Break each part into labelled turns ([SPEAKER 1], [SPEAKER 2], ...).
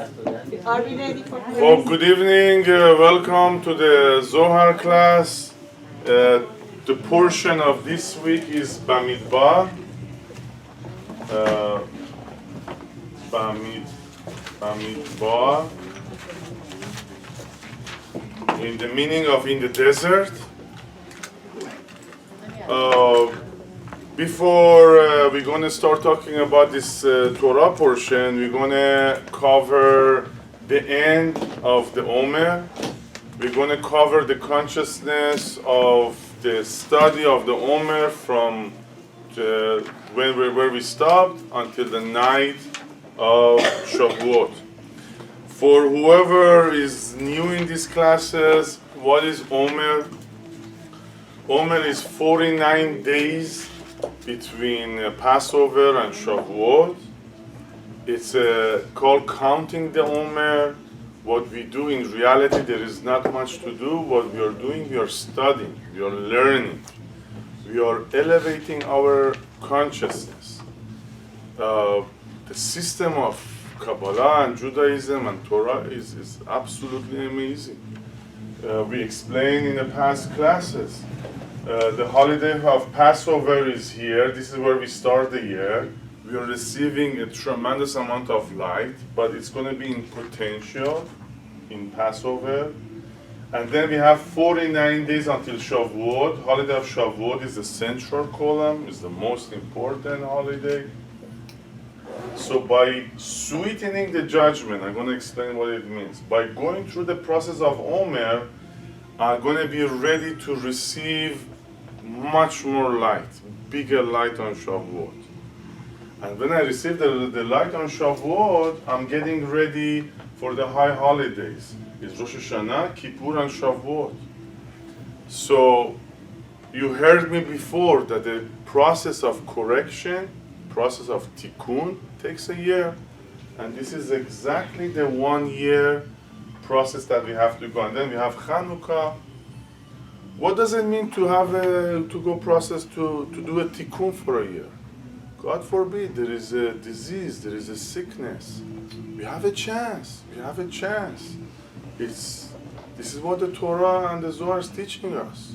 [SPEAKER 1] Are we ready for
[SPEAKER 2] Well, good evening. Welcome to the Zohar class. The portion of this week is Bemidbar. Uh, Bemidbar. In the meaning of in the desert. Before we're going to start talking about this Torah portion, we're going to cover the end of the Omer. We're going to cover the consciousness of the study of the Omer from where we stopped until the night of Shavuot. For whoever is new in these classes, what is Omer? Omer is 49 days between Passover and Shavuot. It's called counting the Omer. What we do in reality, there is not much to do. What we are doing, we are studying, we are learning, we are elevating our consciousness. The system of Kabbalah and Judaism and Torah is absolutely amazing. We explained in the past classes. The holiday of Passover is here. This is where we start the year. We are receiving a tremendous amount of light, but it's going to be in potential in Passover. And then we have 49 days until Shavuot. Holiday of Shavuot is the central column, is the most important holiday. So by sweetening the judgment, I'm going to explain what it means. By going through the process of Omer, I'm going to be ready to receive much more light, bigger light on Shavuot. And when I receive the light on Shavuot, I'm getting ready for the high holidays. It's Rosh Hashanah, Kippur, and Shavuot. So you heard me before that the process of correction, process of tikkun, takes a year. And this is exactly the 1 year process that we have to go. And then we have Chanukah. What does it mean to have to go process to do a tikkun for a year? God forbid, there is a disease, there is a sickness. We have a chance. We have a chance. This is what the Torah and the Zohar is teaching us.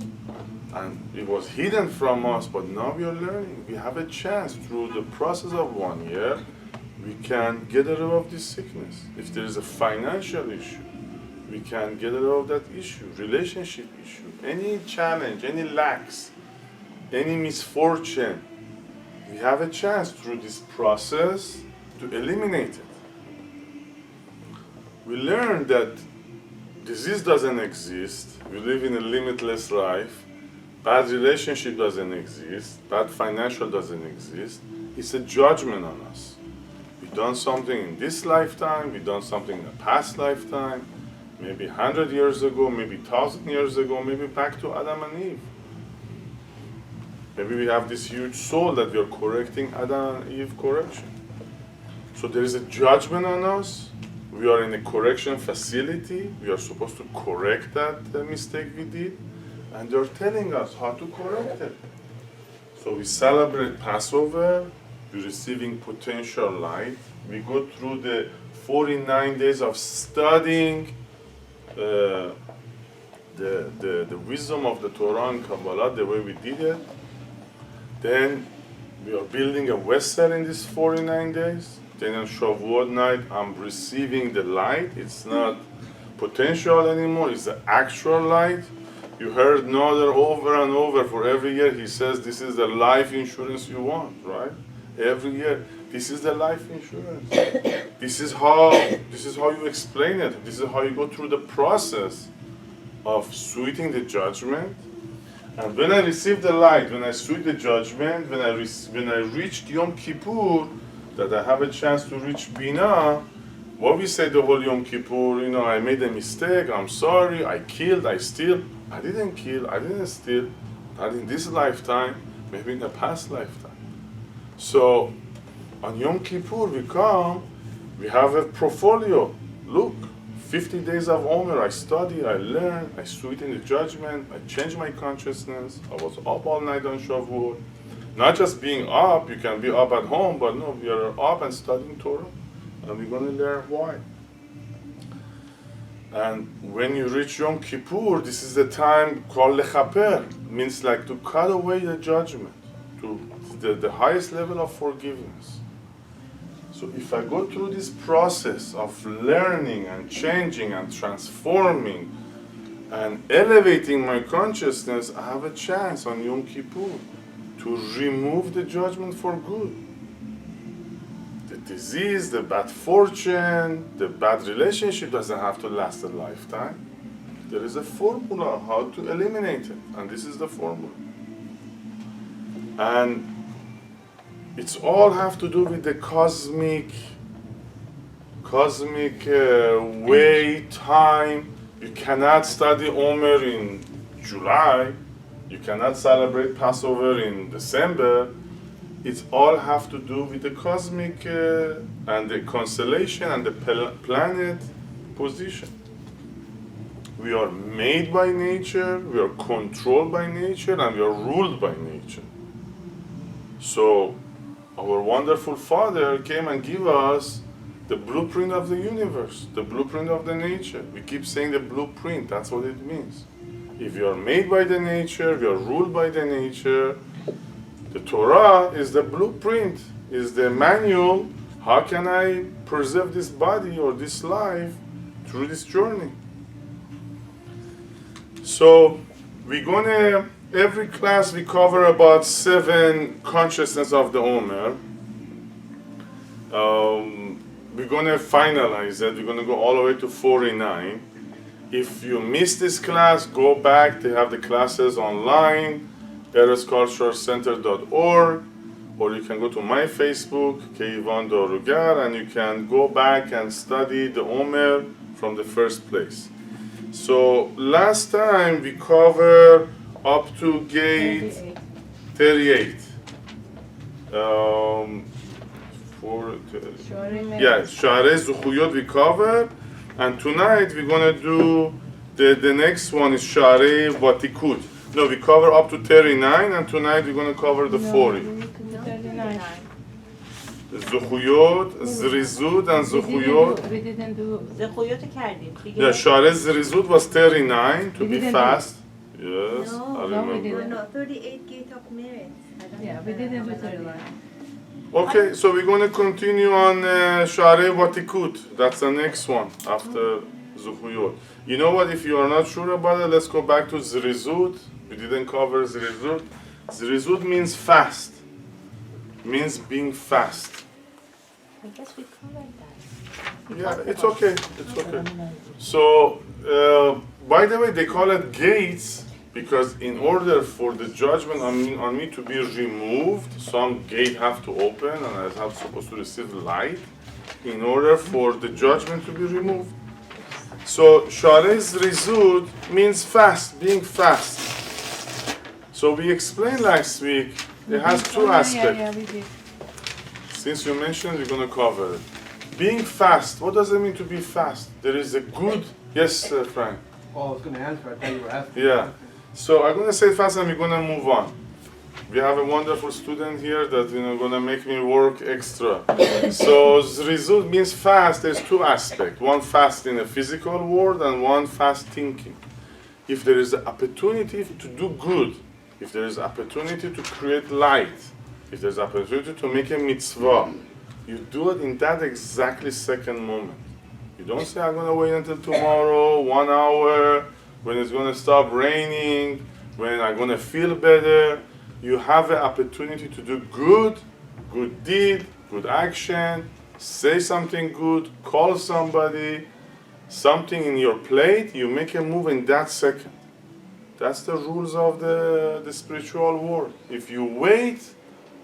[SPEAKER 2] And it was hidden from us, but now we are learning. We have a chance through the process of 1 year. We can get rid of this sickness. If there is a financial issue, we can get rid of that issue, relationship issue, any challenge, any lacks, any misfortune. We have a chance through this process to eliminate it. We learn that disease doesn't exist. We live in a limitless life. Bad relationship doesn't exist. Bad financial doesn't exist. It's a judgment on us. We've done something in this lifetime. We've done something in the past lifetime. Maybe 100 years ago, maybe 1,000 years ago, maybe back to Adam and Eve. Maybe we have this huge soul that we are correcting Adam and Eve correction. So there is a judgment on us. We are in a correction facility. We are supposed to correct that mistake we did. And they're telling us how to correct it. So we celebrate Passover. We're receiving potential light. We go through the 49 days of studying the wisdom of the Torah and Kabbalah, the way we did it. Then we are building a vessel in these 49 days. Then on Shavuot night, I'm receiving the light. It's not potential anymore, it's the actual light. You heard Nader over and over for every year. He says this is the life insurance you want, right? Every year, this is the life insurance. This is how you explain it. This is how you go through the process of sweetening the judgment. And when I receive the light, when I sweet the judgment, when I reached Yom Kippur, that I have a chance to reach Binah, what we say the whole Yom Kippur, I made a mistake, I'm sorry, I killed, I steal. I didn't kill, I didn't steal, not in this lifetime, maybe in the past lifetime. So on Yom Kippur we have a portfolio. Look, 50 days of Omer, I study, I learn, I sweeten the judgment, I change my consciousness. I was up all night on Shavuot. Not just being up, you can be up at home, but no, we are up and studying Torah, and we're going to learn why. And when you reach Yom Kippur, this is the time called lechaper, means like to cut away the judgment, to the highest level of forgiveness. So if I go through this process of learning and changing and transforming and elevating my consciousness, I have a chance on Yom Kippur to remove the judgment for good. The disease, the bad fortune, the bad relationship doesn't have to last a lifetime. There is a formula how to eliminate it, and this is the formula. And it's all have to do with the cosmic way, time. You cannot study Omer in July. You cannot celebrate Passover in December. It's all have to do with the cosmic and the constellation and the planet position. We are made by nature, we are controlled by nature, and we are ruled by nature. So our wonderful Father came and gave us the blueprint of the universe, the blueprint of the nature. We keep saying the blueprint, that's what it means. If you are made by the nature, we are ruled by the nature. The Torah is the blueprint, is the manual. How can I preserve this body or this life through this journey? So we're gonna, every class we cover about 7 consciousness of the Omer. We're gonna finalize it. We're gonna go all the way to 49. If you missed this class, go back. They have the classes online, eresculturecenter.org, or you can go to my Facebook, Keyvan Darougar, and you can go back and study the Omer from the first place. So last time we covered up to gate 38. Share Zuchuyot we covered, and tonight we're gonna do the next one is Share Vatikut. No, we cover up to 39, and tonight we're gonna cover the 40.
[SPEAKER 1] 39.
[SPEAKER 2] Zuchuyot, Zrizut, and Zuchuyot.
[SPEAKER 1] We didn't do
[SPEAKER 3] Zuchuyot کردیم.
[SPEAKER 2] Yeah, Share Zrizut was 39 to
[SPEAKER 1] We
[SPEAKER 2] be
[SPEAKER 1] didn't
[SPEAKER 2] fast. Yes,
[SPEAKER 3] No,
[SPEAKER 2] I
[SPEAKER 1] we
[SPEAKER 2] remember.
[SPEAKER 1] didn't.
[SPEAKER 3] No, 38 gate of merit.
[SPEAKER 1] Yeah, we didn't do 39.
[SPEAKER 2] Okay, so we're going to continue on Share Vatikut. That's the next one after Zuchuyot. You know what? If you are not sure about it, let's go back to Zrizut. We didn't cover Zrizut. Zrizut means fast. Means being fast.
[SPEAKER 3] I guess we covered that.
[SPEAKER 2] Yeah, it's okay. It's okay. So, by the way, they call it gates because in order for the judgment on me to be removed, some gate have to open and I am supposed to receive light in order for the judgment to be removed. So, Sharez Rizud means fast, being fast. So we explained last week, it has 2 aspects.
[SPEAKER 1] Yeah, we did.
[SPEAKER 2] Since you mentioned, we're going to cover it. Being fast, what does it mean to be fast? There is a good, yes, Frank?
[SPEAKER 4] Oh, I was going to answer. I thought you were asking.
[SPEAKER 2] Yeah. So I'm going to say it fast and we're going to move on. We have a wonderful student here that going to make me work extra. So Zrizut means fast. There's 2 aspects. One fast in the physical world and one fast thinking. If there is an opportunity to do good, if there is opportunity to create light, if there's opportunity to make a mitzvah, you do it in that exactly second moment. You don't say, I'm going to wait until tomorrow, 1 hour, when it's going to stop raining, when I'm going to feel better. You have an opportunity to do good deed, good action, say something good, call somebody, something in your plate, you make a move in that second. That's the rules of the spiritual world. If you wait,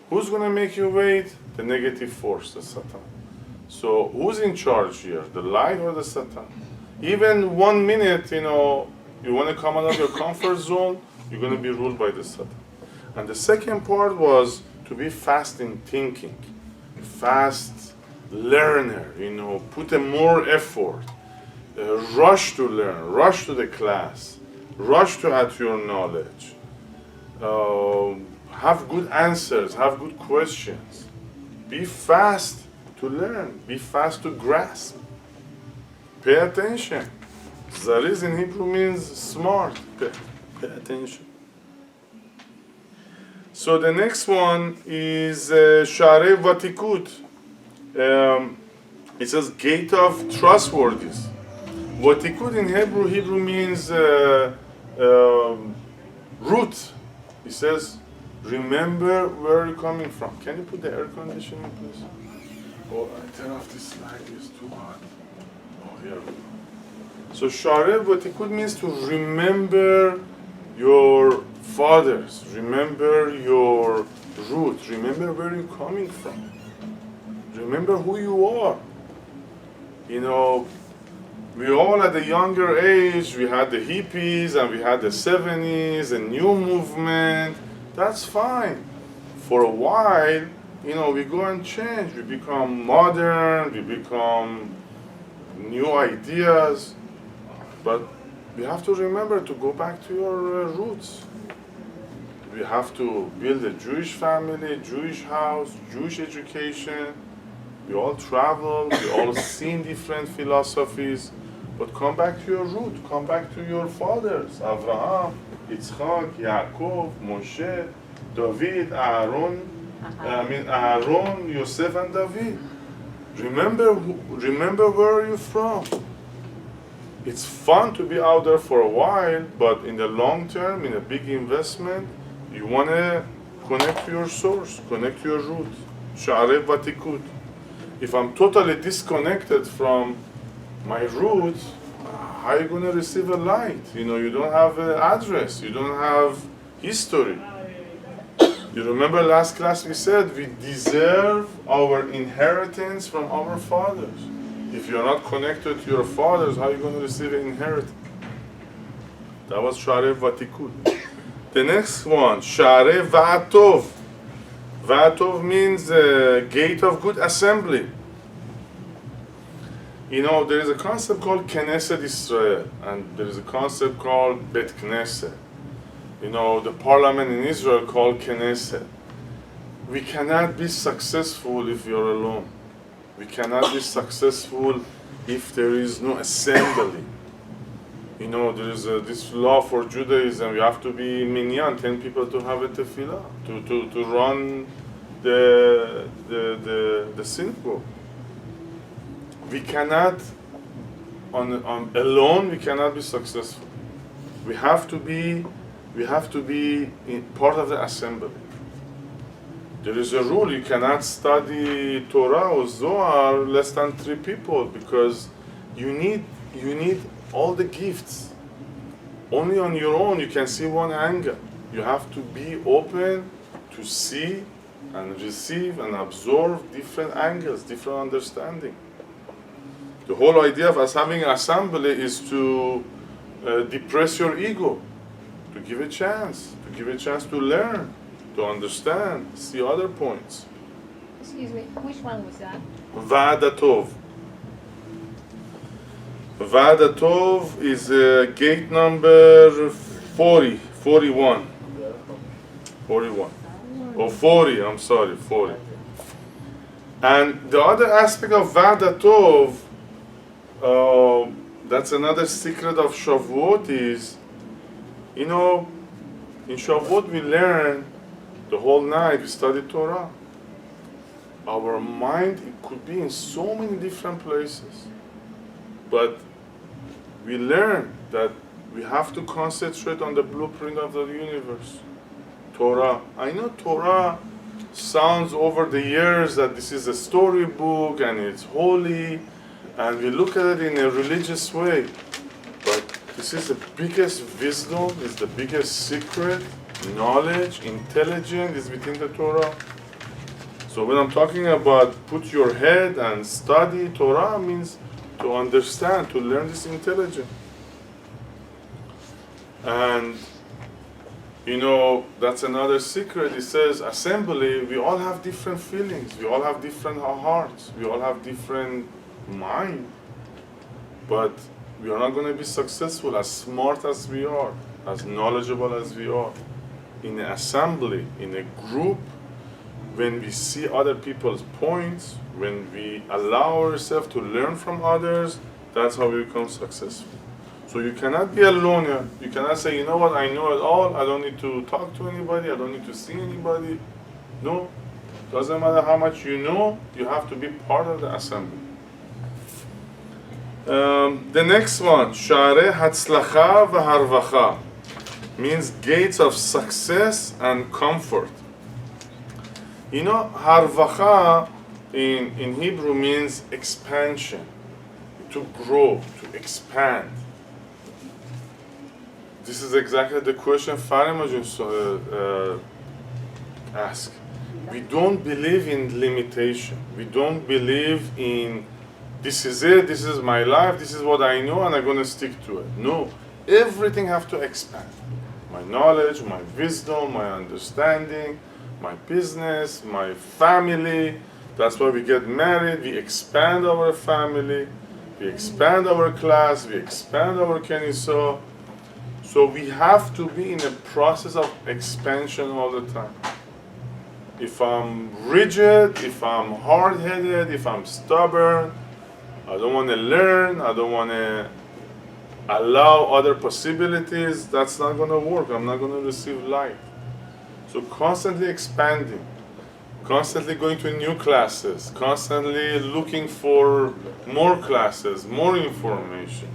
[SPEAKER 2] who's going to make you wait? The negative force, the Satan. So who's in charge here, the light or the Satan? Even 1 minute, you want to come out of your comfort zone, you're going to be ruled by the Satan. And the second part was to be fast in thinking, fast learner, put a more effort, rush to learn, rush to the class, rush to add to your knowledge, have good answers, have good questions, be fast to learn, be fast to grasp, pay attention. Zariz in Hebrew means smart. Pay attention. So the next one is Sharei Vatikut. It says gate of trustworthiness. Vatikut in Hebrew means root. It says remember where you're coming from. Can you put the air conditioning, please? Oh, I turn off this light. It's too hot. Oh, here we go. So Sharei Vatikut means to remember your fathers, remember your roots, remember where you're coming from, remember who you are. You know, we all at a younger age, we had the hippies and we had the 70s, a new movement. That's fine. For a while, you know, we go and change. We become modern, we become new ideas, but we have to remember to go back to your roots. We have to build a Jewish family, Jewish house, Jewish education. We all travel, we all seen different philosophies, but come back to your root, come back to your fathers, Abraham, Yitzchak, Yaakov, Moshe, David, Aaron, Yosef and David. Remember where you're from. It's fun to be out there for a while, but in the long term, in a big investment, you want to connect to your source, connect to your root. Sharei Vatikut. If I'm totally disconnected from my roots, how are you going to receive a light? You know, you don't have an address, you don't have history. You remember last class we said we deserve our inheritance from our fathers. If you're not connected to your fathers, how are you going to receive an inheritance? That was Sharei Vatikut. The next one, Sharei Va'atov. Va'atov means gate of good assembly. You know, there is a concept called Knesset Israel, and there is a concept called Bet Knesset. You know, the parliament in Israel called Knesset. We cannot be successful if you're alone. We cannot be successful if there is no assembly. You know, there is this law for Judaism. You have to be minyan, 10 people to have a tefillah, to run the synagogue. We cannot, on alone, we cannot be successful. We have to be part of the assembly. There is a rule: you cannot study Torah or Zohar less than 3 people, because you need all the gifts. Only on your own you can see one angle. You have to be open to see and receive and absorb different angles, different understanding. The whole idea of us having an assembly is to depress your ego, to give a chance to learn, to understand, see other points.
[SPEAKER 5] Excuse me, which one was that?
[SPEAKER 2] Va'adatov. Va'adatov is gate number 41. 41. Or 40, I'm sorry, 40. And the other aspect of Va'adatov, that's another secret of Shavuot is, you know, in Shavuot we learn the whole night, we study Torah. Our mind, it could be in so many different places. But we learn that we have to concentrate on the blueprint of the universe, Torah. I know Torah sounds over the years that this is a storybook and it's holy, and we look at it in a religious way. But this is the biggest wisdom, it's the biggest secret, knowledge, intelligence is within the Torah. So when I'm talking about put your head and study Torah, means to understand, to learn this intelligence. And you know, that's another secret. It says assembly, we all have different feelings, we all have different hearts, we all have different mind. But we are not going to be successful as smart as we are, as knowledgeable as we are. In an assembly, in a group, when we see other people's points, when we allow ourselves to learn from others, that's how we become successful. So you cannot be alone here. You cannot say, you know what, I know it all. I don't need to talk to anybody. I don't need to see anybody. No. Doesn't matter how much you know, you have to be part of the assembly. The next one, Share Hatzlacha v'Harvacha, means gates of success and comfort. You know, Harvacha in Hebrew means expansion, to grow, to expand. This is exactly the question Farima just asked. We don't believe in limitation. We don't believe in this is it, this is my life, this is what I know, and I'm going to stick to it. No, everything has to expand. My knowledge, my wisdom, my understanding, my business, my family. That's why we get married. We expand our family. We expand our class. We expand our kenisa. So we have to be in a process of expansion all the time. If I'm rigid, if I'm hard-headed, if I'm stubborn, I don't want to learn, I don't want to allow other possibilities, that's not going to work. I'm not going to receive light. So constantly expanding, constantly going to new classes, constantly looking for more classes, more information.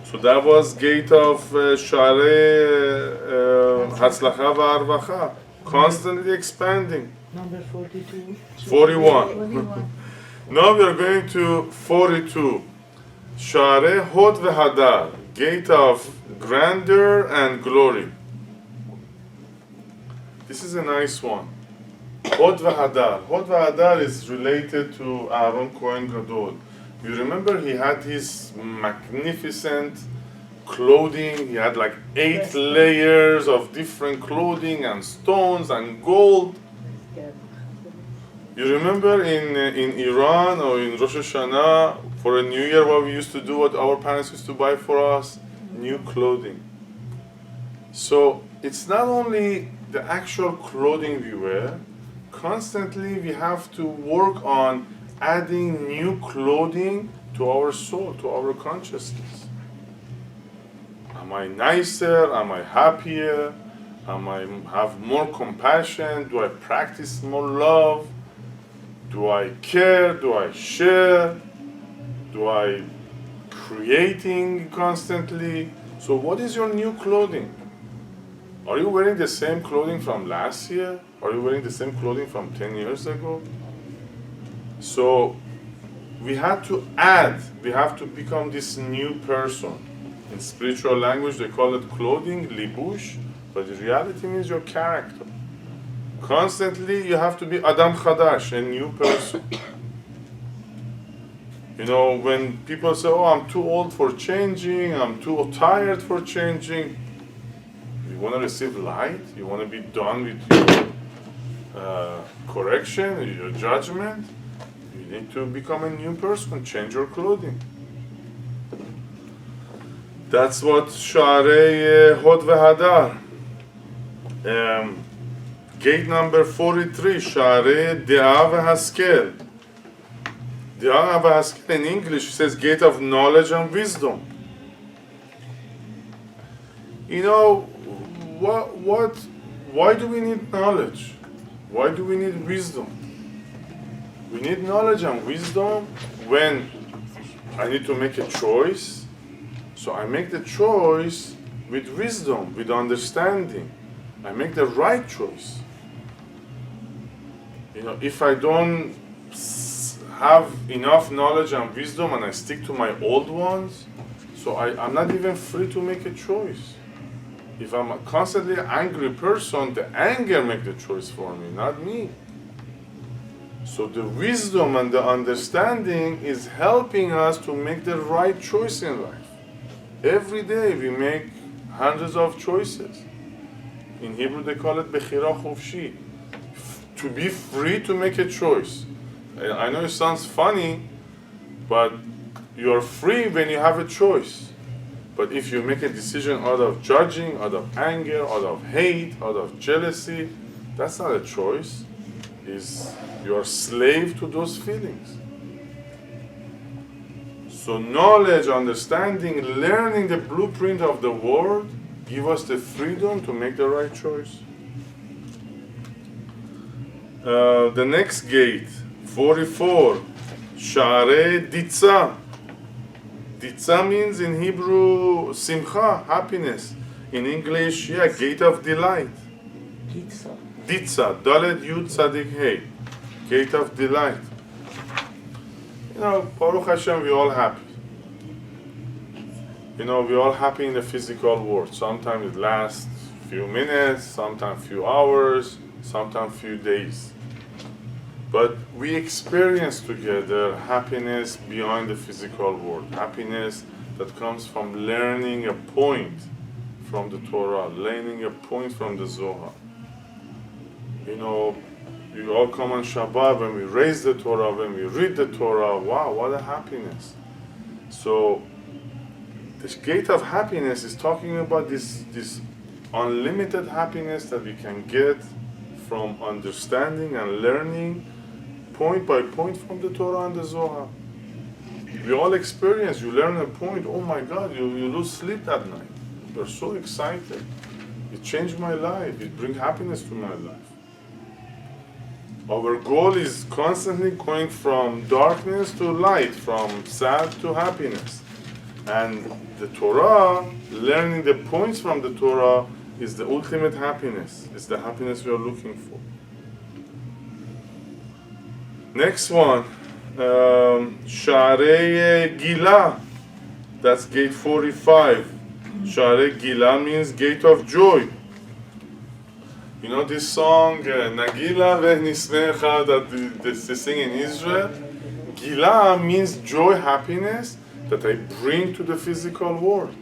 [SPEAKER 2] So that was gate of Share Hatzlacha v'Harvacha, constantly expanding.
[SPEAKER 6] Number 42.
[SPEAKER 2] 41. Now we are going to 42. Share Hod v'Hadar, gate of grandeur and glory. This is a nice one. Hod v'Hadar. Hod v'Hadar is related to Aaron Kohen Gadol. You remember he had his magnificent clothing. He had like 8 layers of different clothing and stones and gold. You remember in Iran or in Rosh Hashanah for a New Year what we used to do, what our parents used to buy for us? New clothing. So it's not only the actual clothing we wear, constantly we have to work on adding new clothing to our soul, to our consciousness. Am I nicer? Am I happier? Am I have more compassion? Do I practice more love? Do I care? Do I share? Do I creating constantly? So what is your new clothing? Are you wearing the same clothing from last year? Are you wearing the same clothing from 10 years ago? So we have to add, we have to become this new person. In spiritual language they call it clothing, libush, but the reality means your character. Constantly you have to be Adam Chadash, a new person. You know, when people say, oh, I'm too old for changing, I'm too tired for changing, you want to receive light, you want to be done with your correction, your judgment, you need to become a new person, change your clothing. That's what Sha'arei Hod v'Hadar. Gate number 43, Sha'arei De'ah v'Haskel. De'ah v'Haskel in English says gate of knowledge and wisdom. You know, why do we need knowledge? Why do we need wisdom? We need knowledge and wisdom when I need to make a choice. So I make the choice with wisdom, with understanding. I make the right choice. You know, if I don't have enough knowledge and wisdom and I stick to my old ones, so I'm not even free to make a choice. If I'm a constantly angry person, the anger makes the choice for me, not me. So the wisdom and the understanding is helping us to make the right choice in life. Every day we make hundreds of choices. In Hebrew they call it Bechira Chofshi. To be free to make a choice. I know it sounds funny, but you're free when you have a choice. But if you make a decision out of judging, out of anger, out of hate, out of jealousy, that's not a choice. You are slave to those feelings. So knowledge, understanding, learning the blueprint of the world give us the freedom to make the right choice. The next gate, 44, Share Ditza. Ditza means in Hebrew simcha, happiness. In English, gate of delight. Ditza, Dalet Yud Tzadik Hey, gate of delight. Baruch Hashem, we're all happy. We're all happy in the physical world. Sometimes it lasts few minutes, sometimes few hours, sometimes few days. But we experience together happiness beyond the physical world. Happiness that comes from learning a point from the Torah, learning a point from the Zohar. We all come on Shabbat when we raise the Torah, when we read the Torah. Wow, what a happiness. So, this gate of happiness is talking about this unlimited happiness that we can get from understanding and learning point by point from the Torah and the Zohar. We all experience, you learn a point, oh my God, you lose sleep that night. You're so excited. It changed my life. It brings happiness to my life. Our goal is constantly going from darkness to light, from sad to happiness. And the Torah, learning the points from the Torah, is the ultimate happiness. It's the happiness we are looking for. Next one, Sharei Gila. That's gate 45. Sharei Gila means gate of joy. This song, Nagila V'Nismecha, that they sing in Israel? Gila means joy, happiness that I bring to the physical world.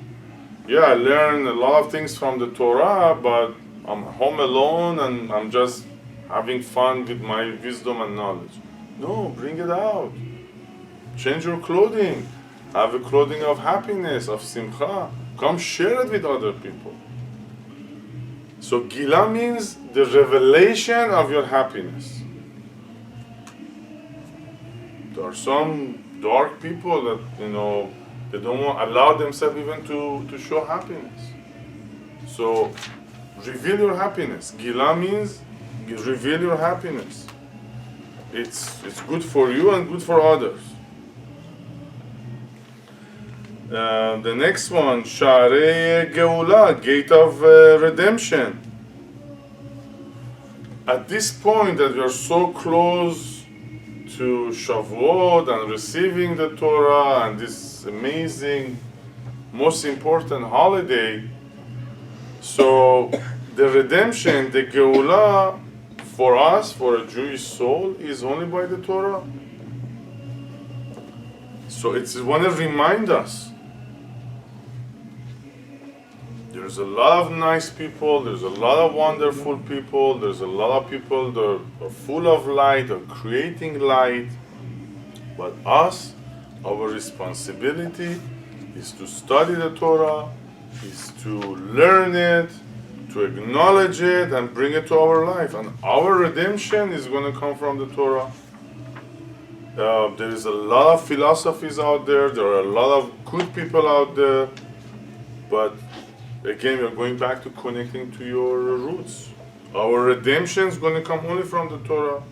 [SPEAKER 2] I learn a lot of things from the Torah, but I'm home alone and I'm just having fun with my wisdom and knowledge. No, bring it out. Change your clothing. Have a clothing of happiness, of simcha. Come share it with other people. So Gila means the revelation of your happiness. There are some dark people that, they don't allow themselves even to show happiness. So reveal your happiness. Gila means reveal your happiness. It's good for you and good for others. The next one, Sharei Geula, gate of redemption. At this point that we are so close to Shavuot and receiving the Torah and this amazing, most important holiday, so the redemption, the Geula, for us, for a Jewish soul, is only by the Torah. So it's want to remind us. There's a lot of nice people, there's a lot of wonderful people, there's a lot of people that are full of light, are creating light. But us, our responsibility is to study the Torah, is to learn it, to acknowledge it and bring it to our life. And our redemption is going to come from the Torah. There is a lot of philosophies out there, there are a lot of good people out there, but again, we're going back to connecting to your roots. Our redemption is going to come only from the Torah.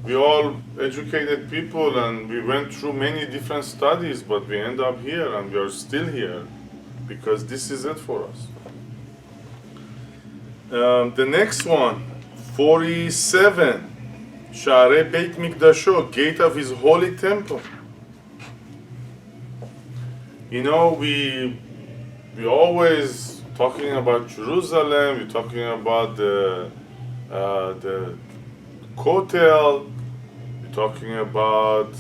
[SPEAKER 2] We all educated people and we went through many different studies, but we end up here and we are still here because this is it for us. The next one, 47, Sharei Beit Mikdasho, gate of his holy temple. We always talking about Jerusalem. We're talking about the Kotel. We're talking about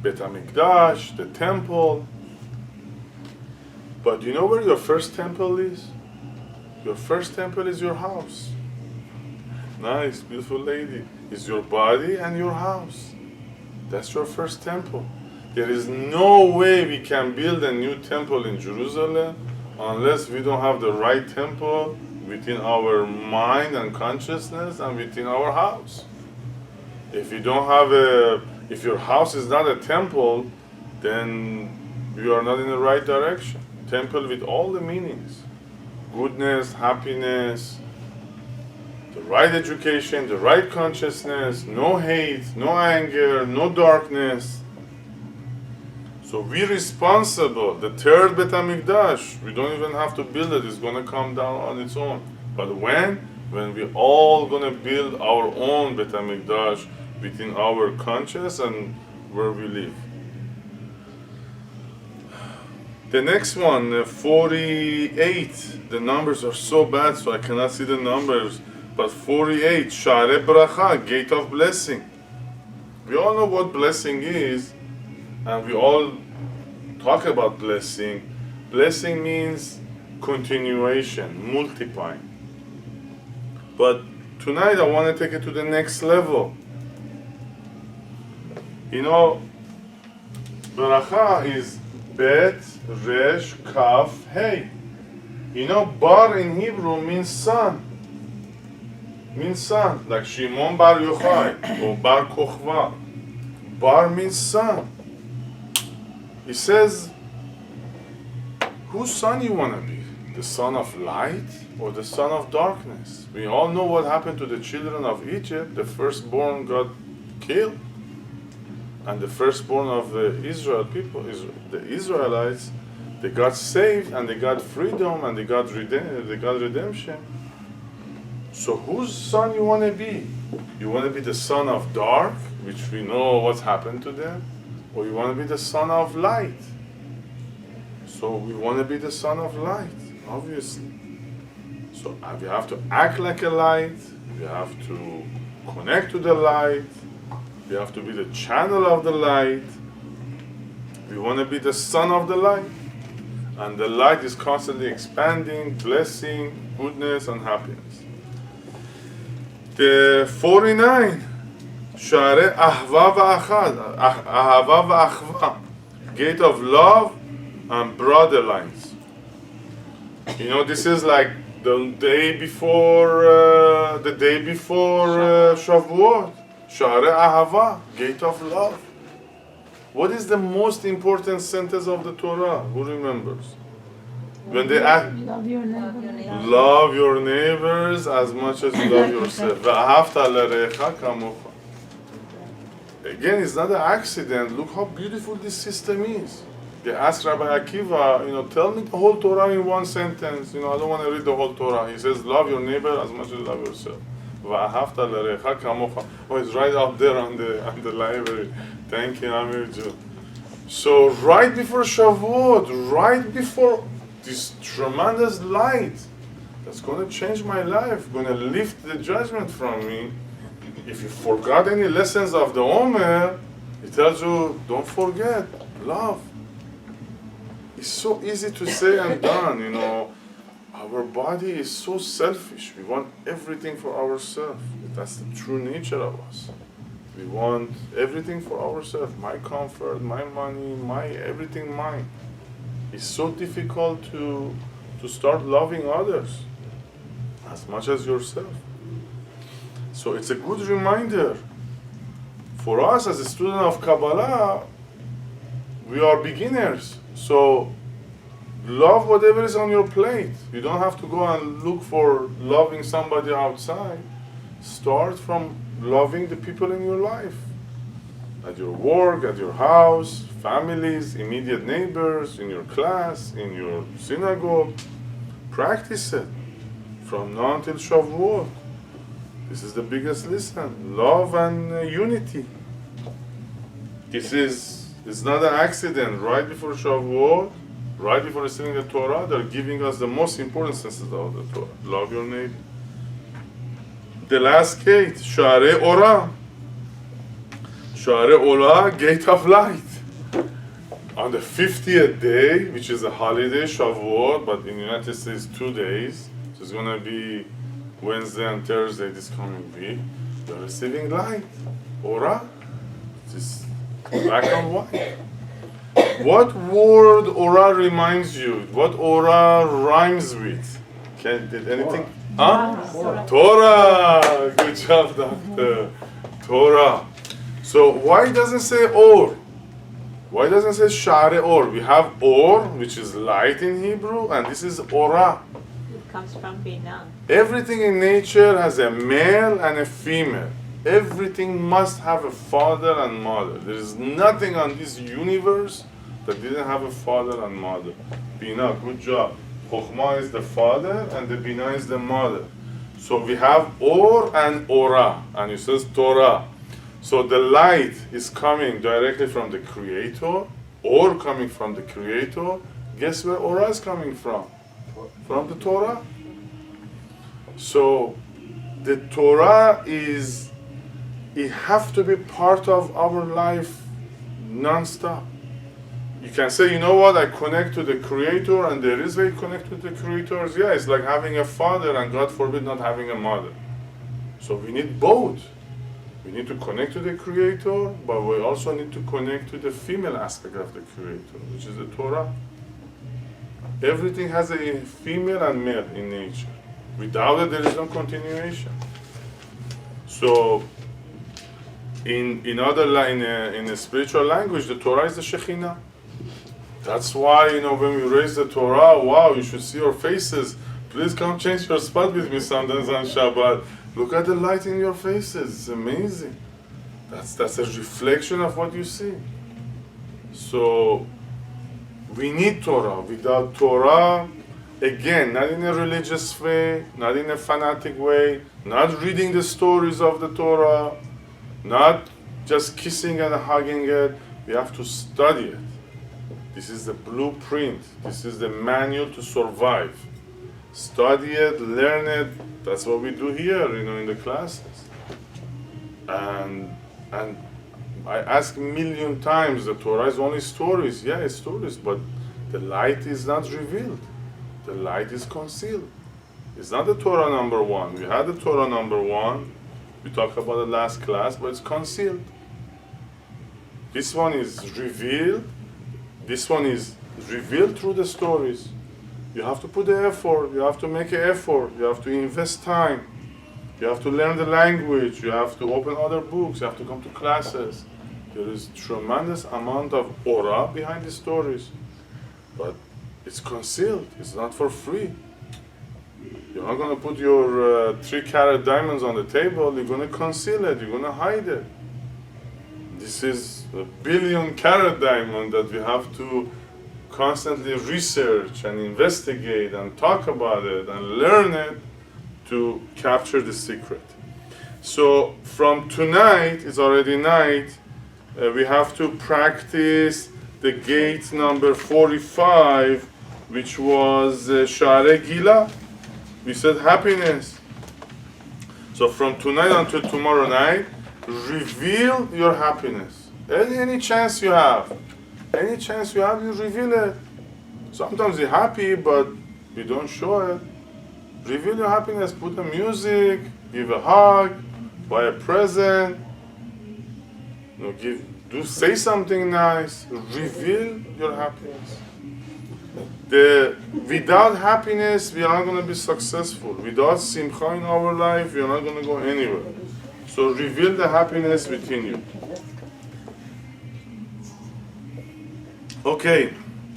[SPEAKER 2] Beit HaMikdash, the temple. But you know where your first temple is? Your first temple is your house. Nice, beautiful lady. It's your body and your house. That's your first temple. There is no way we can build a new temple in Jerusalem unless we don't have the right temple within our mind and consciousness and within our house. If you don't have if your house is not a temple, then you are not in the right direction. Temple with all the meanings. Goodness, happiness, the right education, the right consciousness, no hate, no anger, no darkness. So we're responsible. The third Bet HaMikdash, we don't even have to build it. It's going to come down on its own. But when? When we all going to build our own Bet HaMikdash within our conscious and where we live. The next one, 48. The numbers are so bad, so I cannot see the numbers. But 48, Sha'arei Bracha, gate of blessing. We all know what blessing is, and we all talk about blessing. Blessing means continuation, multiplying. But tonight I want to take it to the next level. You know, Bracha is Bet, Resh, Kaf, Hey. You know, Bar in Hebrew means son. Means son, like Shimon Bar Yochai or Bar Kochva. Bar means son. He says, whose son you want to be? The son of light or the son of darkness? We all know what happened to the children of Egypt. The firstborn got killed. And the firstborn of the Israel people, the Israelites, they got saved and they got freedom and they got redemption. So whose son you want to be? You want to be the son of dark, which we know what's happened to them? Or you want to be the son of light? So we want to be the son of light, obviously. So we have to act like a light, we have to connect to the light, we have to be the channel of the light. We want to be the son of the light. And the light is constantly expanding, blessing, goodness, and happiness. The 49, Sha'arei Ahava V'Achva, gate of love and brother lines. You know, this is like the day before Shavuot. Sha'arei Ahava, gate of love. What is the most important sentence of the Torah? Who remembers? When they ask,
[SPEAKER 1] Love your neighbor.
[SPEAKER 2] love your neighbors as much as you love yourself. وَأَحَبْتَ لَرَيْخَ كَمُوخَ. Again, it's not an accident. Look how beautiful this system is. They asked Rabbi Akiva, tell me the whole Torah in one sentence. I don't want to read the whole Torah. He says, love your neighbor as much as you love yourself. وَأَحَبْتَ لَرَيْخَ كَمُوخَ. Oh, it's right up there on the library. Thank you, Amir Ju. So right before Shavuot, right before this tremendous light that's going to change my life, going to lift the judgment from me. If you forgot any lessons of the Omer, he tells you, don't forget, love. It's so easy to say and done, Our body is so selfish. We want everything for ourselves. That's the true nature of us. We want everything for ourselves. My comfort, my money, everything mine. It's so difficult to start loving others as much as yourself. So it's a good reminder for us as a student of Kabbalah. We are beginners, so love whatever is on your plate. You don't have to go and look for loving somebody outside. Start from loving the people in your life, at your work, at your house, families, immediate neighbors, in your class, in your synagogue. Practice it from now until Shavuot. This is the biggest lesson, love and unity. It's not an accident. Right before Shavuot, right before receiving the Torah, they're giving us the most important senses of the Torah. Love your neighbor. The last gate, Sha'arei Orah. Sha'arei Orah, gate of light. On the 50th day, which is a holiday, Shavuot, but in the United States 2 days, so it's going to be Wednesday and Thursday this coming week, you're receiving light. Orah. It's black and white. What word Orah reminds you? What Orah rhymes with? Did anything? Torah. Good job, doctor. Torah. So why doesn't say or? Why doesn't it say Share Or? We have Or, which is light in Hebrew, and this is Ora.
[SPEAKER 3] It comes from Bina.
[SPEAKER 2] Everything in nature has a male and a female. Everything must have a father and mother. There is nothing on this universe that didn't have a father and mother. Bina, good job. Chokhmah is the father and the Bina is the mother. So we have Or and Ora, and it says Torah. So the light is coming directly from the Creator, Or coming from the Creator. Guess where Ora is coming from? From the Torah. So the Torah is, it have to be part of our life non-stop. You can say, you know what, I connect to the Creator, and there is way to connect with the Creators. Yeah, it's like having a father and God forbid not having a mother. So we need both. We need to connect to the Creator, but we also need to connect to the female aspect of the Creator, which is the Torah. Everything has a female and male in nature. Without it, there is no continuation. So, in a spiritual language, the Torah is the Shekhinah. That's why, when we raise the Torah, wow, you should see your faces. Please come change your spot with me sometimes on Shabbat. Look at the light in your faces. It's amazing. That's a reflection of what you see. So, we need Torah. Without Torah, again, not in a religious way, not in a fanatic way, not reading the stories of the Torah, not just kissing and hugging it. We have to study it. This is the blueprint. This is the manual to survive. Study it, learn it. That's what we do here, in the classes. And I ask a million times, the Torah is only stories. Yeah, it's stories, but the light is not revealed. The light is concealed. It's not the Torah number one. We had the Torah number one. We talked about the last class, but it's concealed. This one is revealed. This one is revealed through the stories. You have to put the effort. You have to make an effort. You have to invest time. You have to learn the language. You have to open other books. You have to come to classes. There is tremendous amount of aura behind the stories. But it's concealed. It's not for free. You're not going to put your 3-carat diamonds on the table. You're going to conceal it. You're going to hide it. This is a 1 billion-carat diamond that we have to constantly research and investigate and talk about it and learn it to capture the secret. So from tonight, it's already night, we have to practice the gate number 45, which was Share Gila. We said happiness. So from tonight until tomorrow night, reveal your happiness. Any chance you have. Any chance you have, you reveal it. Sometimes you're happy, but you don't show it. Reveal your happiness. Put the music, give a hug, buy a present. Say something nice. Reveal your happiness. Without happiness, we are not going to be successful. Without simcha in our life, we are not going to go anywhere. So reveal the happiness within you. Okay,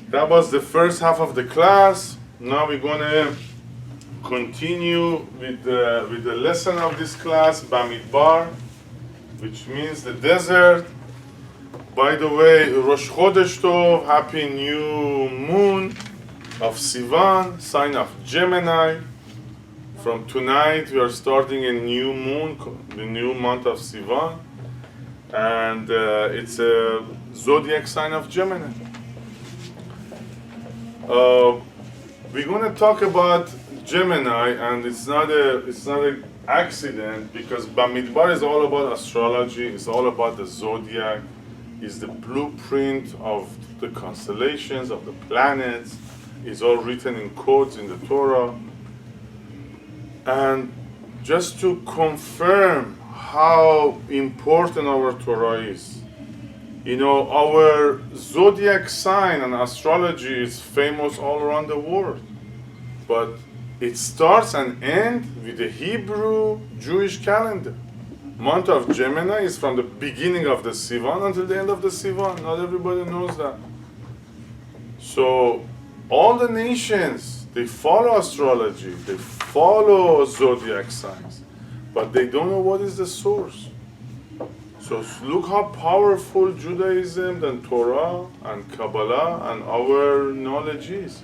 [SPEAKER 2] that was the first half of the class. Now we're going to continue with the lesson of this class, Bemidbar, which means the desert. By the way, Rosh Chodesh Tov, happy new moon of Sivan, sign of Gemini. From tonight, we are starting a new moon, the new month of Sivan, and it's a zodiac sign of Gemini. We're going to talk about Gemini, and it's not an accident, because Bemidbar is all about astrology. It's all about the zodiac. It's the blueprint of the constellations, of the planets. It's all written in codes in the Torah. And just to confirm how important our Torah is, our zodiac sign and astrology is famous all around the world. But it starts and ends with the Hebrew Jewish calendar. month of Gemini is from the beginning of the Sivan until the end of the Sivan. Not everybody knows that. So all the nations, they follow astrology, they follow zodiac signs, but they don't know what is the source. So look how powerful Judaism and Torah and Kabbalah and our knowledge is.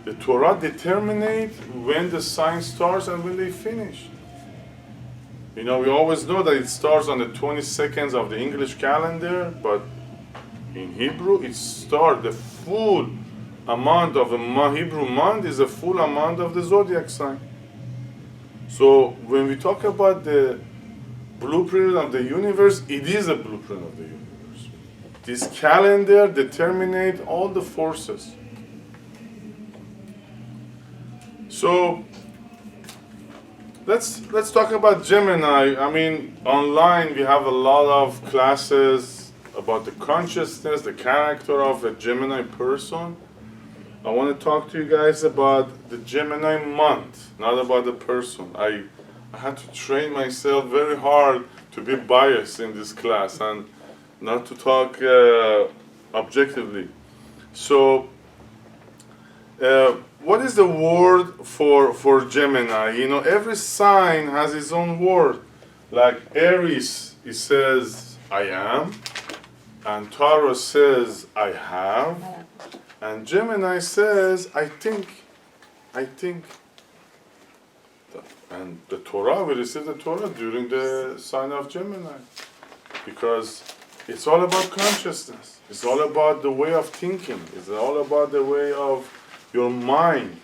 [SPEAKER 2] The Torah determines when the sign starts and when they finish. You know, we always know that it starts on the 22nd of the English calendar, but in Hebrew it starts, the full amount of a Hebrew month is a full amount of the zodiac sign. So when we talk about the blueprint of the universe, it is a blueprint of the universe. This calendar determines all the forces. So let's talk about Gemini. I mean, online we have a lot of classes about the consciousness, the character of a Gemini person. I want to talk to you guys about the Gemini month, not about the person. I had to train myself very hard to be biased in this class and not to talk objectively. So, what is the word for Gemini? You know, every sign has its own word. Like Aries, it says, I am. And Taurus says, I have. And Gemini says, I think. And the Torah, we receive the Torah during the sign of Gemini. Because it's all about consciousness. It's all about the way of thinking. It's all about the way of your mind,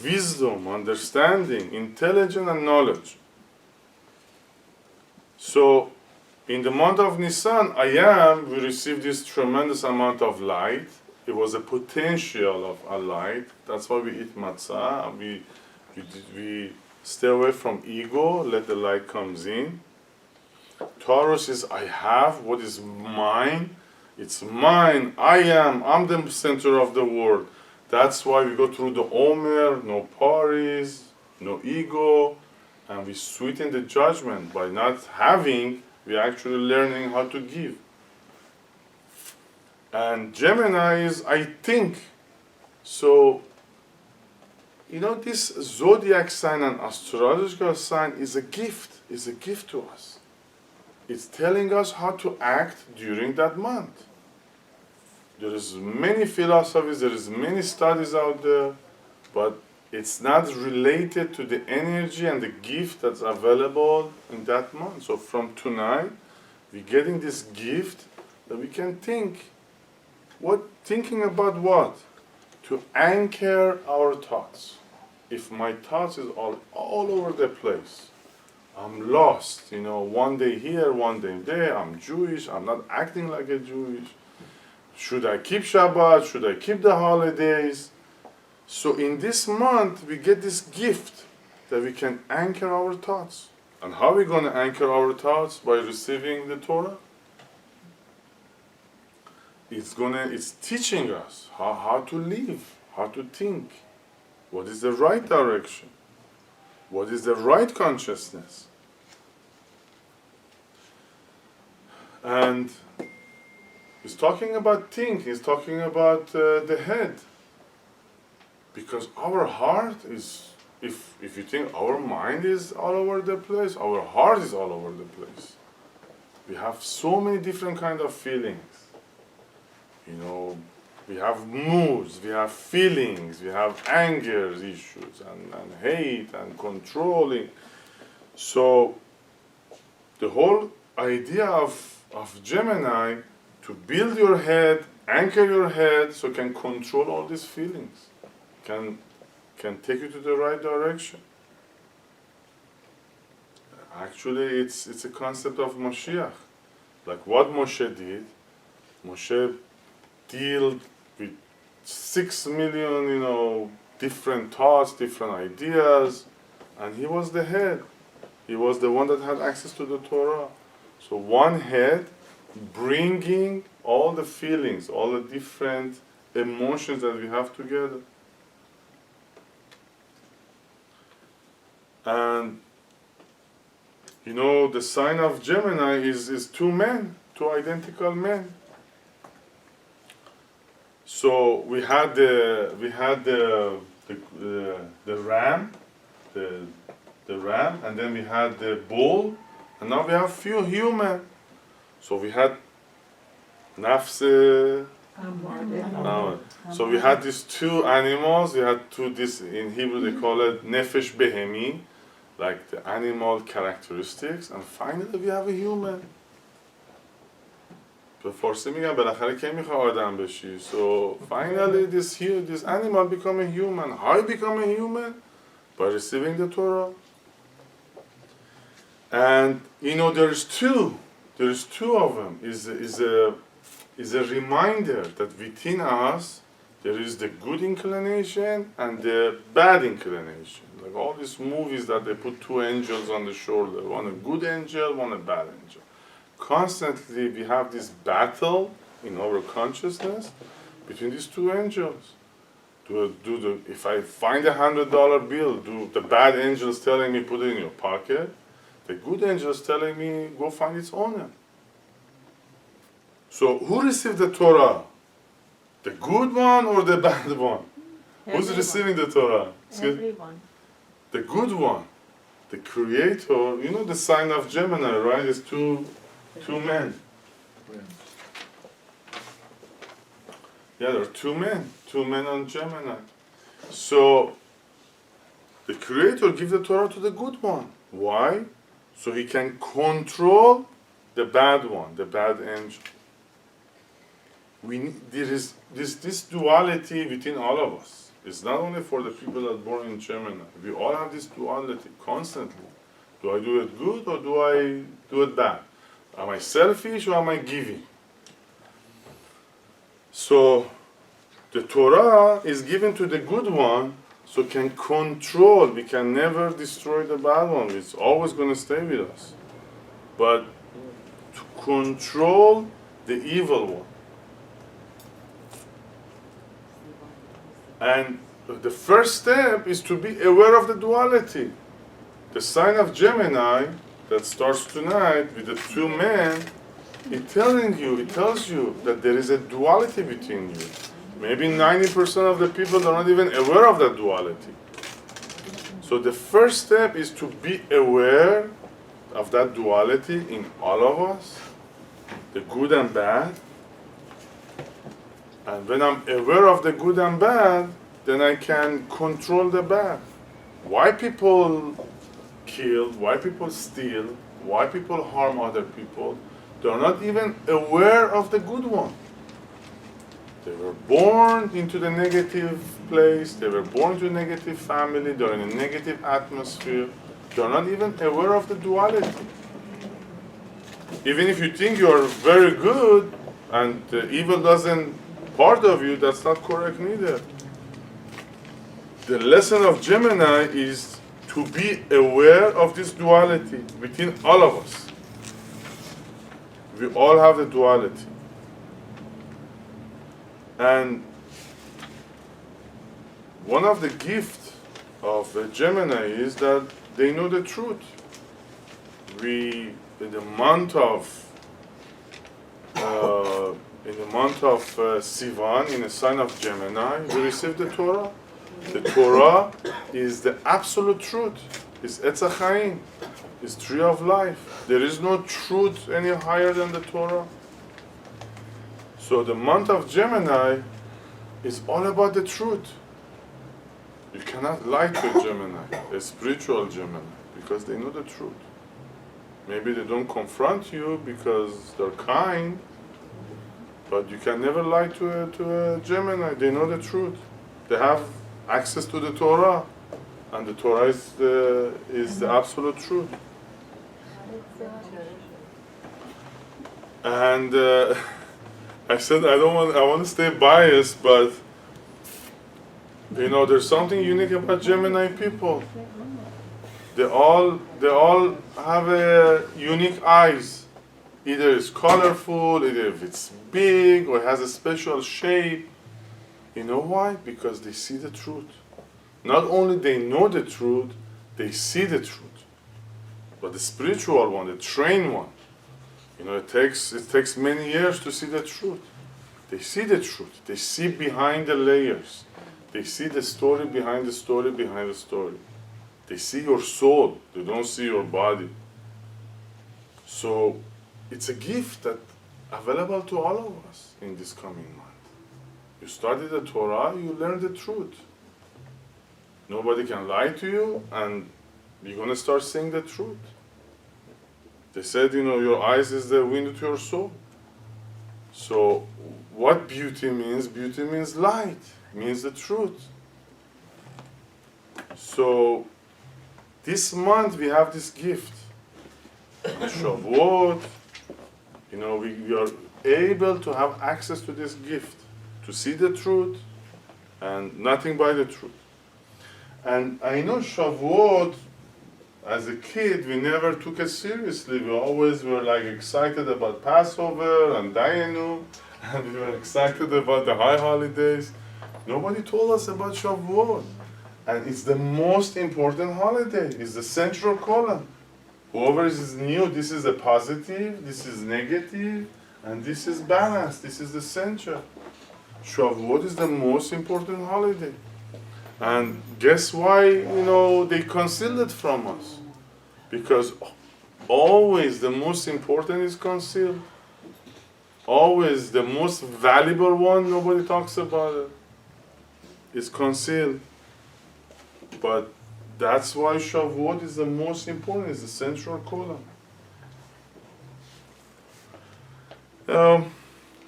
[SPEAKER 2] wisdom, understanding, intelligence, and knowledge. So, in the month of Nisan, we received this tremendous amount of light. It was a potential of a light. That's why we eat matzah. And we stay away from ego, let the light comes in. Taurus is I have, what is mine? It's mine, I am, I'm the center of the world. That's why we go through the Omer, no parties, no ego, and we sweeten the judgment. By not having, we're actually learning how to give. And Gemini is I think. So, you know, this zodiac sign and astrological sign is a gift. It's a gift to us. It's telling us how to act during that month. There is many philosophies, there is many studies out there, but it's not related to the energy and the gift that's available in that month. So from tonight, we're getting this gift that we can think. Thinking about what? To anchor our thoughts. If my thoughts is all over the place, I'm lost, you know, one day here, one day there, I'm Jewish, I'm not acting like a Jewish. Should I keep Shabbat? Should I keep the holidays? So in this month, we get this gift that we can anchor our thoughts. And how are we going to anchor our thoughts? By receiving the Torah. It's teaching us how to live, how to think. What is the right direction? What is the right consciousness? And he's talking about think, he's talking about the head. Because our heart is, if you think our mind is all over the place, our heart is all over the place. We have so many different kind of feelings. You know, we have moods, we have feelings, we have anger issues, and hate, and controlling. So, the whole idea of Gemini, to build your head, anchor your head, so can control all these feelings, can take you to the right direction. Actually, it's a concept of Mashiach. Like what Moshe did, Moshe dealt with 6 million, you know, different thoughts, different ideas, and he was the head. He was the one that had access to the Torah. So one head bringing all the feelings, all the different emotions that we have together. And You know, the sign of Gemini is two men, two identical men. So we had the ram, the ram, and then we had the bull, and now we have few human. So we had nafs. So we had these two animals. We had this in Hebrew they call it nefesh behemi, like the animal characteristics, and finally we have a human. به فارسی میگم بالاخره کی میخواد آدم بشی. So finally this animal become a human. How you become a human? By receiving the Torah. And you know there's two of them. Is a reminder that within us there is the good inclination and the bad inclination. Like all these movies that they put two angels on the shoulder, one a good angel, one a bad angel. Constantly we have this battle in our consciousness between these two angels. If I find $100 bill, do the bad angels telling me put it in your pocket? The good angels telling me go find its owner. So who received the Torah? The good one or the bad one? Who's receiving the Torah?
[SPEAKER 3] Everyone.
[SPEAKER 2] The good one. The creator. You know the sign of Gemini, right? It's two men. Yeah, there are two men on Gemini. So the creator gives the Torah to the good one. Why? So he can control the bad one, the bad angel. There is this duality within all of us. It's not only for the people that are born in Gemini. We all have this duality constantly. Do I do it good or do I do it bad? Am I selfish or am I giving? So the Torah is given to the good one, so can control. We can never destroy the bad one. It's always going to stay with us. But to control the evil one. And the first step is to be aware of the duality. The sign of Gemini that starts tonight with the two men, it tells you that there is a duality between you. Maybe 90% of the people are not even aware of that duality. So the first step is to be aware of that duality in all of us, the good and bad. And when I'm aware of the good and bad, then I can control the bad. Why people kill, why people steal, why people harm other people, they're not even aware of the good one. They were born into the negative place, they were born into a negative family, they're in a negative atmosphere. They're not even aware of the duality. Even if you think you're very good and the evil doesn't part of you, that's not correct neither. The lesson of Gemini is to be aware of this duality within all of us. We all have the duality. And one of the gifts of Gemini is that they know the truth. In the month of Sivan, in the sign of Gemini, we receive the Torah. The Torah is the absolute truth. It's Etz HaChaim. It's tree of life. There is no truth any higher than the Torah. So the month of Gemini is all about the truth. You cannot lie to a Gemini, a spiritual Gemini, because they know the truth. Maybe they don't confront you because they're kind, but you can never lie to a Gemini. They know the truth. They have access to the Torah, and the Torah is the absolute truth. And I said I want to stay biased, but there's something unique about Gemini people. They all have a unique eyes. Either it's colorful, either if it's big or has a special shape. You know why? Because they see the truth. Not only they know the truth, they see the truth. But the spiritual one, the trained one, it takes many years to see the truth. They see the truth. They see behind the layers. They see the story behind the story behind the story. They see your soul. They don't see your body. So it's a gift that available to all of us in this coming month. You study the Torah, you learn the truth. Nobody can lie to you, and you're going to start seeing the truth. They said, your eyes is the window to your soul. So what beauty means? Beauty means light, means the truth. So this month we have this gift. Shavuot, we are able to have access to this gift, to see the truth and nothing but the truth. And I know Shavuot, as a kid, we never took it seriously. We always were excited about Passover and Dayenu, and we were excited about the high holidays. Nobody told us about Shavuot. And it's the most important holiday. It's the central column. Whoever is new, this is a positive, this is negative, and this is balance. This is the center. Shavuot is the most important holiday. And guess why, they concealed it from us? Because always the most important is concealed. Always the most valuable one, nobody talks about it. It's concealed. But that's why Shavuot is the most important, it's the central column.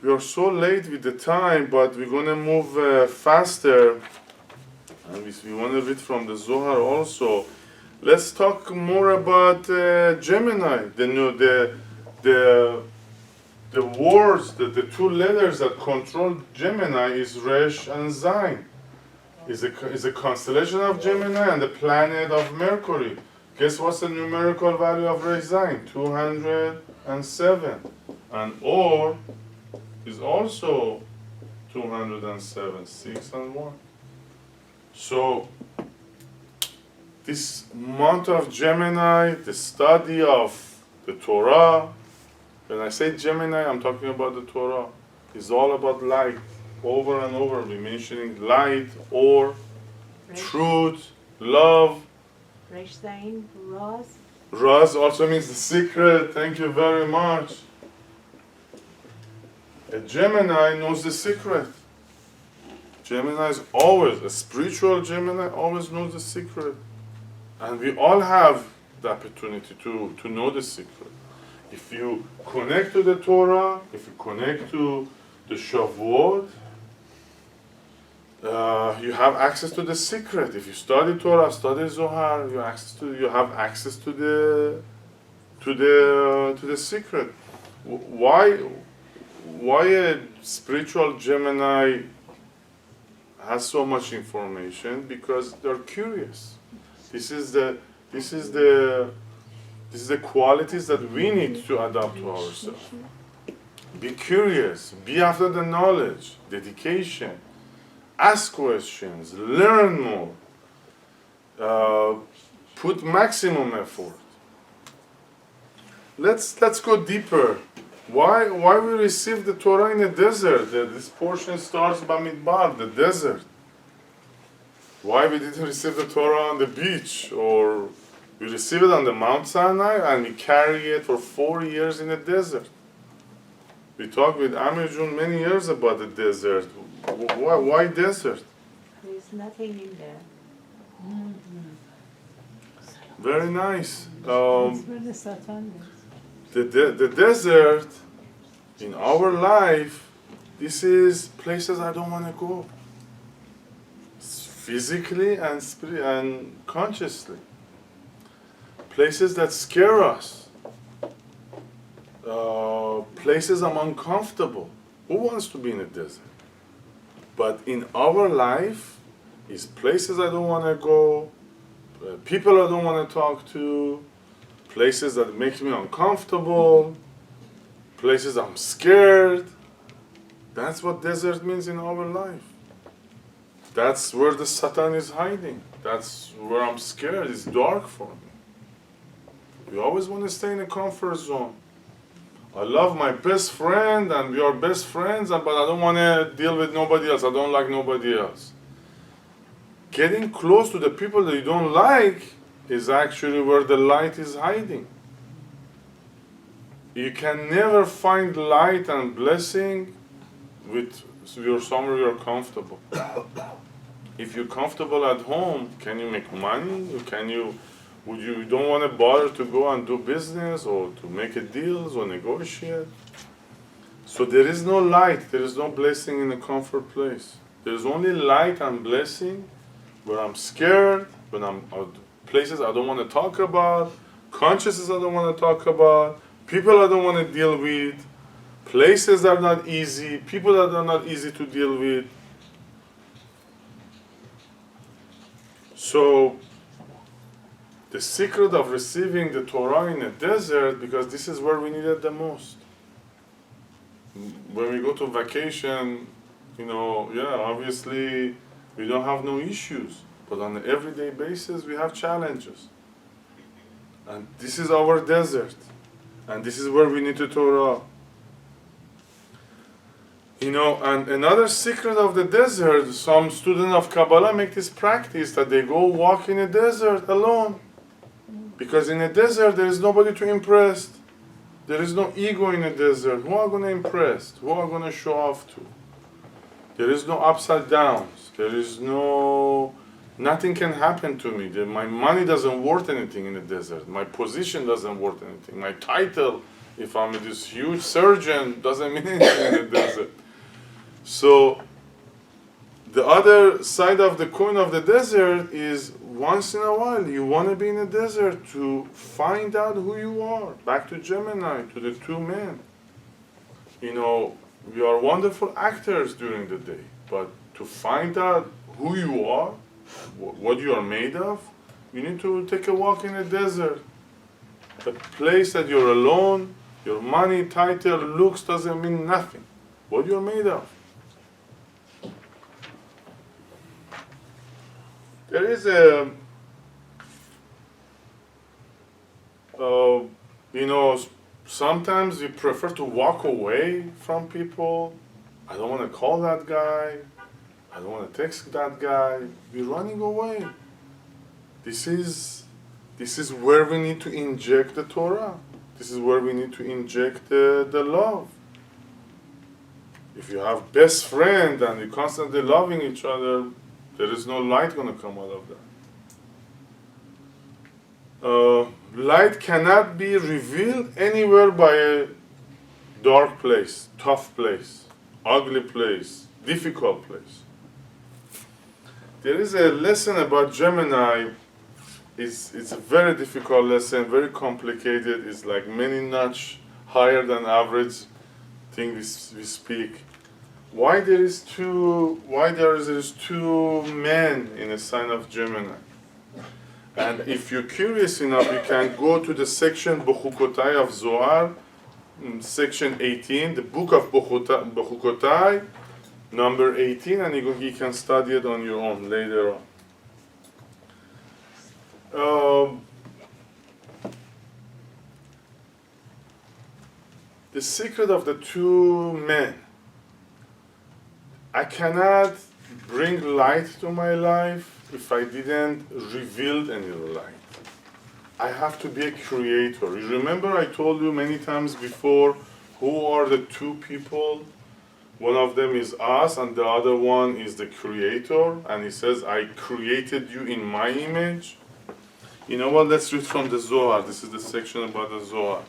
[SPEAKER 2] We are so late with the time, but we're going to move faster. And we want to read from the Zohar also. Let's talk more about Gemini. The words, the two letters that control Gemini is Resh and Zayin. Is a constellation of Gemini and the planet of Mercury. Guess what's the numerical value of Resh Zayin? 207. And Or is also 207, 6 and 1. So, this month of Gemini, the study of the Torah, when I say Gemini, I'm talking about the Torah, is all about light. Over and over, we're mentioning light, or truth, love.
[SPEAKER 3] Resh Zayin, Raz.
[SPEAKER 2] Raz also means the secret. Thank you very much. A Gemini knows the secret. Gemini is always, a spiritual Gemini always knows the secret. And we all have the opportunity to know the secret. If you connect to the Torah, if you connect to the Shavuot, you have access to the secret. If you study Torah, study Zohar, you have access to the secret. Why a spiritual Gemini has so much information? Because they're curious. This is the qualities that we need to adopt to ourselves. Be curious, be after the knowledge, dedication, ask questions, learn more, put maximum effort. Let's go deeper. Why we receive the Torah in the desert? This portion starts Bemidbar, the desert. Why we didn't receive the Torah on the beach, or we receive it on the Mount Sinai and we carry it for 4 years in the desert? We talked with Amir Jun many years about the desert. Why desert?
[SPEAKER 3] There's nothing in there.
[SPEAKER 2] Very nice.
[SPEAKER 1] That's where the Satan is.
[SPEAKER 2] The desert in our life, this is places I don't want to go. Physically and consciously. Places that scare us. Places I'm uncomfortable. Who wants to be in a desert? But in our life, is places I don't want to go, people I don't want to talk to, places that make me uncomfortable, places I'm scared. That's what desert means in our life. That's where the Satan is hiding. That's where I'm scared. It's dark for me. We always want to stay in a comfort zone. I love my best friend and we are best friends, but I don't want to deal with nobody else. I don't like nobody else. Getting close to the people that you don't like is actually where the light is hiding. You can never find light and blessing with somewhere you're comfortable. If you're comfortable at home, can you make money? Would you don't want to bother to go and do business or to make a deals or negotiate? So there is no light, there is no blessing in a comfort place. There is only light and blessing where I'm scared, when I'm places I don't want to talk about, consciousness I don't want to talk about, people I don't want to deal with, places that are not easy, people that are not easy to deal with. So the secret of receiving the Torah in a desert, because this is where we need it the most. When we go to vacation, obviously we don't have no issues, but on an everyday basis we have challenges. And this is our desert, and this is where we need the Torah. And another secret of the desert, some students of Kabbalah make this practice that they go walk in a desert alone. Because in a desert there is nobody to impress. There is no ego in a desert. Who are going to impress? Who are going to show off to? There is no upside downs. There is nothing can happen to me. My money doesn't worth anything in the desert. My position doesn't worth anything. My title, if I'm this huge surgeon, doesn't mean anything in the desert. So the other side of the coin of the desert is once in a while you want to be in a desert to find out who you are. Back to Gemini, to the two men. We are wonderful actors during the day, but to find out who you are, what you are made of, you need to take a walk in a desert. A place that you're alone, your money, title, looks doesn't mean nothing. What you're made of. There is sometimes we prefer to walk away from people. I don't want to call that guy. I don't want to text that guy. We're running away. This is where we need to inject the Torah. This is where we need to inject the love. If you have best friend and you're constantly loving each other, there is no light going to come out of that. Light cannot be revealed anywhere by a dark place, tough place, ugly place, difficult place. There is a lesson about Gemini. It's a very difficult lesson, very complicated. It's like many notch higher than average thing we speak. Why there is two men in a sign of Gemini? And if you're curious enough, you can go to the section Bechukotai of Zohar, section 18, the book of Bechukotai, number 18, and you can study it on your own later on. The secret of the two men. I cannot bring light to my life if I didn't reveal any light. I have to be a creator. You remember I told you many times before who are the two people? One of them is us and the other one is the creator. And he says, I created you in my image. You know what? Let's read from the Zohar. This is the section about the Zohar.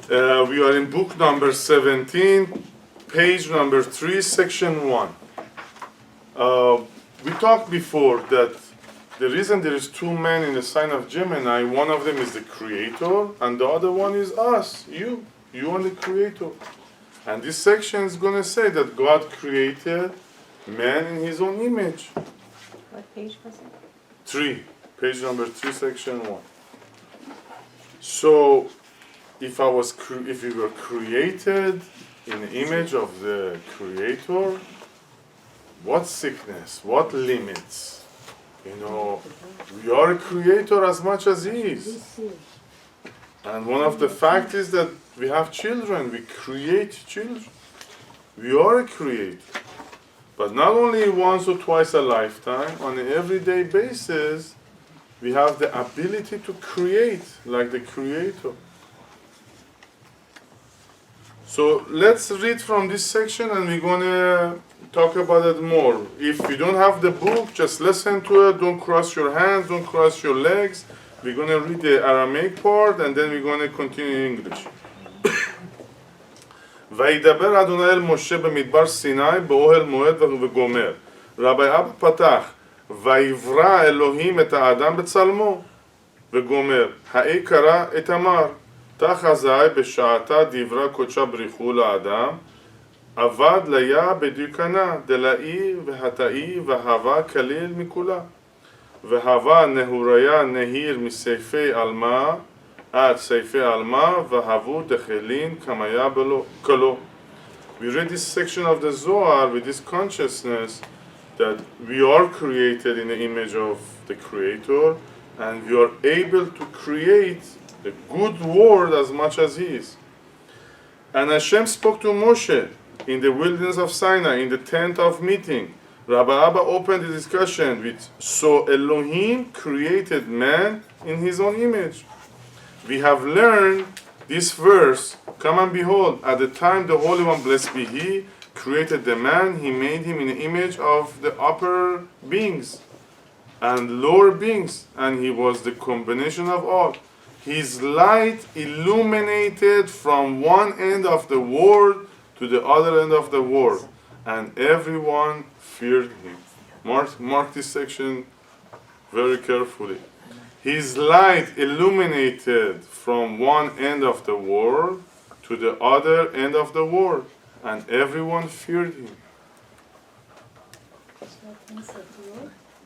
[SPEAKER 2] We are in book number 17, page number 3, section 1. We talked before that the reason there is two men in the sign of Gemini, one of them is the creator, and the other one is us, you and the creator. And this section is going to say that God created man in his own image.
[SPEAKER 3] What page was it?
[SPEAKER 2] 3, page number 3, section 1. So, if we were created in the image of the creator, what sickness, what limits, You know, we are a creator as much as he is. And one of the facts is that we have children, we create children. We are a creator. But not only once or twice a lifetime, on an everyday basis, we have the ability to create like the creator. So let's read from this section and we're going to talk about it more. If you don't have the book, just listen to it. Don't cross your hands, don't cross your legs. We're going to read the Aramaic part and then we're going to continue in English. וידבר אדוני אל משה במדבר סיני באוהל מועד וגומר. רבי אבא פתח ויברא אלוהים את האדם בצלמו וגומר. האי קרא את אמר תחזי בשעתה דברה קודשה בריחו לאדם עבד ליה בדיוקנה דלאי והתאי והווה כליל מכולה והווה נהוריה נהיר מסייפי אלמה עד סייפי אלמה והוו דחילין כמיה כלו. We read this section of the Zohar with this consciousness that we are created in the image of the Creator and we are able to create a good world as much as He is. And Hashem spoke to Moshe in the wilderness of Sinai, in the tent of meeting. Rabbi Abba opened the discussion with, so Elohim created man in his own image. We have learned this verse, come and behold, at the time the Holy One, blessed be He, created the man, He made him in the image of the upper beings and lower beings, and he was the combination of all. His light illuminated from one end of the world to the other end of the world, and everyone feared him. Mark this section very carefully. His light illuminated from one end of the world to the other end of the world, and everyone feared him.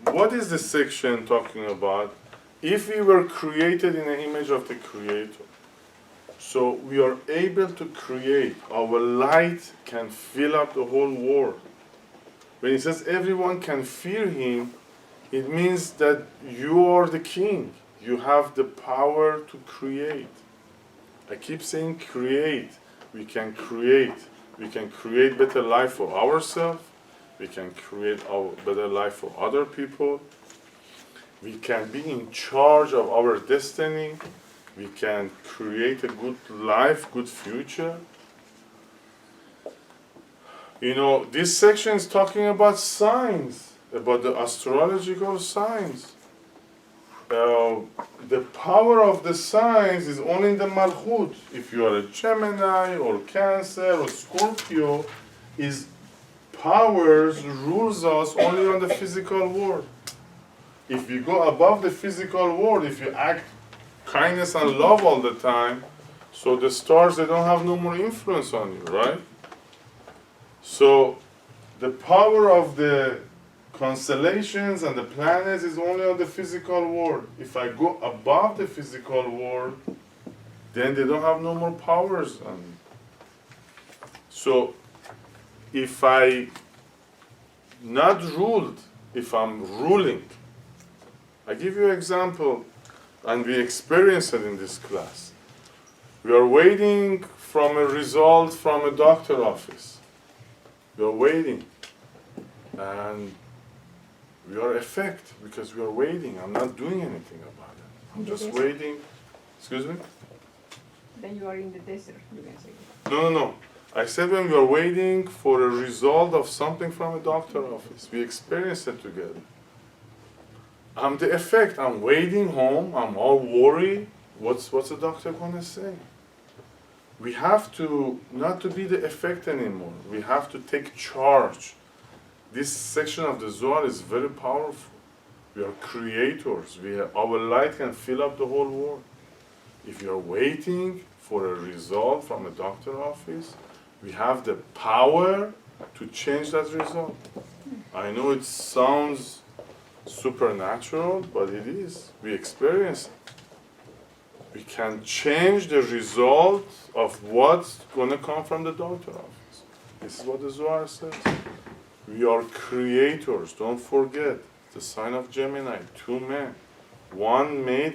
[SPEAKER 2] What is this section talking about? If we were created in the image of the Creator, so we are able to create, our light can fill up the whole world. When he says everyone can fear him, it means that you are the king. You have the power to create. I keep saying create. We can create. We can create better life for ourselves. We can create a better life for other people. We can be in charge of our destiny. We can create a good life, good future. You know, this section is talking about signs, about the astrological signs. The power of the signs is only in the Malchut. If you are a Gemini or Cancer or Scorpio, is powers rules us only on the physical world. If you go above the physical world, if you act kindness and love all the time, so the stars, they don't have no more influence on you, right? So the power of the constellations and the planets is only on the physical world. If I go above the physical world, then they don't have no more powers on me. So if I not ruled, if I'm ruling, I give you an example, and we experience it in this class. We are waiting from a result from a doctor office. We are waiting, and we are affected because we are waiting. I'm not doing anything about it. I'm just waiting. Excuse me?
[SPEAKER 5] Then you are in the desert, you can say.
[SPEAKER 2] No. I said when we are waiting for a result of something from a doctor office, we experience it together. I'm the effect. I'm waiting home. I'm all worried. What's the doctor gonna say? We have to not to be the effect anymore. We have to take charge. This section of the Zohar is very powerful. We are creators. Our light can fill up the whole world. If you are waiting for a result from a doctor office, we have the power to change that result. I know it sounds supernatural, but it is. We experience it. We can change the result of what's going to come from the doctor office. This is what the Zohar says. We are creators. Don't forget. The sign of Gemini, two men. One made